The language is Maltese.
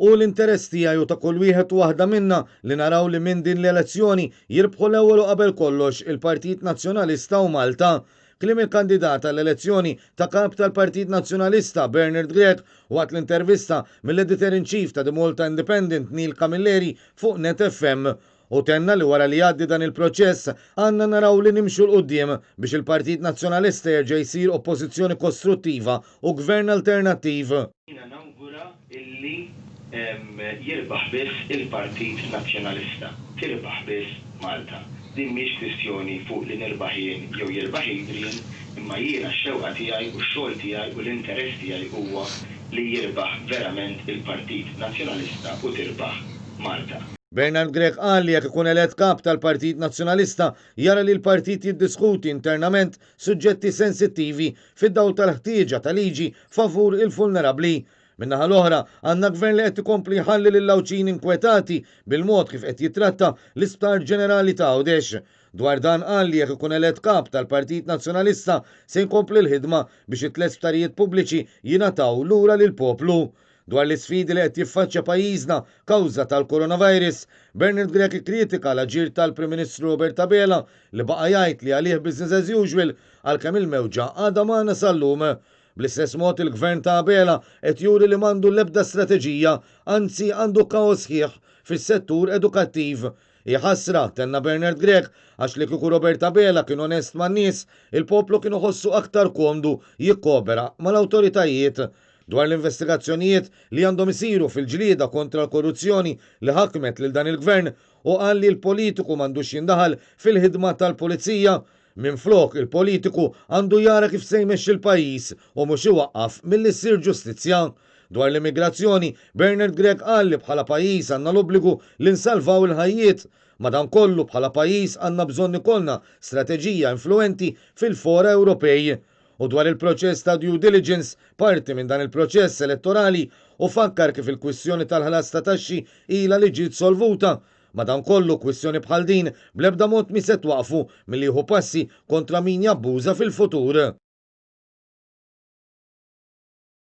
U l-interess tiegħi u ta' kull wieħed u waħda minna li naraw li minn din l-elezzjoni jirbħu l-ewwel u qabel kollox il-Partit Nazzjonalista u Malta. Kliem il-kandidata l-elezzjoni ta' kap tal-Partit Nazzjonalista Bernard Grech waqt l-intervista mill-editor in chief ta' The Malta Independent Neil Camilleri fuq Net FM u tenna li wara li jgħaddi dan il-proċess għandna naraw li nimxu l-qudiem biex il-Partit Nazzjonalista jerġa' jsir oppożizzjoni kostruttiva u gvern alternattiv. Jirbaħ biss il-Partit Nazzjonalista, tirbaħ biss Malta. Din mhix kwistjoni fuq li nirbaħ jien jew jirbaħ Adrian, imma jiena x-xewqa tiegħi u x-xogħol tiegħi u l-interess tiegħi huwa li jirbaħ verament il-Partit Nazzjonalista u tirbaħ Malta. Bernard Grech qal li jekk ikun elett kap tal-Partit Nazzjonalista jara li l-partit jiddiskuti internament suġġetti sensittivi fid-dawl tal-ħtieġa tal-liġi favur il-vulnerabbli. Minnaħa l-oħra għandna gvern li qed ikompli jħalli lil-lawċin inkwetati bil-mod kif qed jitratta l-Isptar Ġenerali ta' Għawdex. Dwar dan qal li jekk ikun elett kap tal-Partit Nazzjonalista se jkompli l-ħidma biex it-tliet sptarijiet pubbliċi jingħataw lura lill-poplu. Dwar l-isfidi li qed jiffaċċja pajjiżna kawża tal-coronavirus, Bernard Grech ikkritika l-aġir tal-Prim Ministru Robert Abela li baqa' jgħid li għalih business as usual għalkemm il-mewġa għadha magħna sal-lum. Bl-istess mod il-gvern ta' Abela qed juri li m'għandu l-ebda strateġija, anzi għandu kaos sħiħ fis-settur edukattiv. Ħasra tenna Bernard Grech għax li kieku Robert Abela kien onest man-nies, il-poplu kienu ħossu aktar komdu jikkopera mal-awtoritajiet. Dwar l-investigazzjonijiet li għandhom isiru fil-ġlieda kontra l-korruzzjoni li ħakmet lil dan il-gvern u qal li l-politiku m'għandux jindaħal fil-ħidma tal-pulizija. Minflok il-politiku għandu jara kif se jmexxi il-pajjiż u mhux iwaqqaf milli ssir ġustizzja. Dwar l-immigrazzjoni, Bernard Grech qal li bħala pajjiż għandna l-obbligu li nsalvaw il-ħajjiet. Madankollu bħala pajjiż għandna bżonn ikollna strateġija influenti fil-fora Ewropej. U dwar il-proċess ta' due diligence, parti minn dan il-proċess elettorali u fakkar kif il-kwistjoni tal-ħlas ta' taxxi ilha li ġiet solvuta. Madankollu kwistjoni bħal din bl-ebda mod mi se twaqfu milli jieħu passi kontra min jabbuża fil-futur.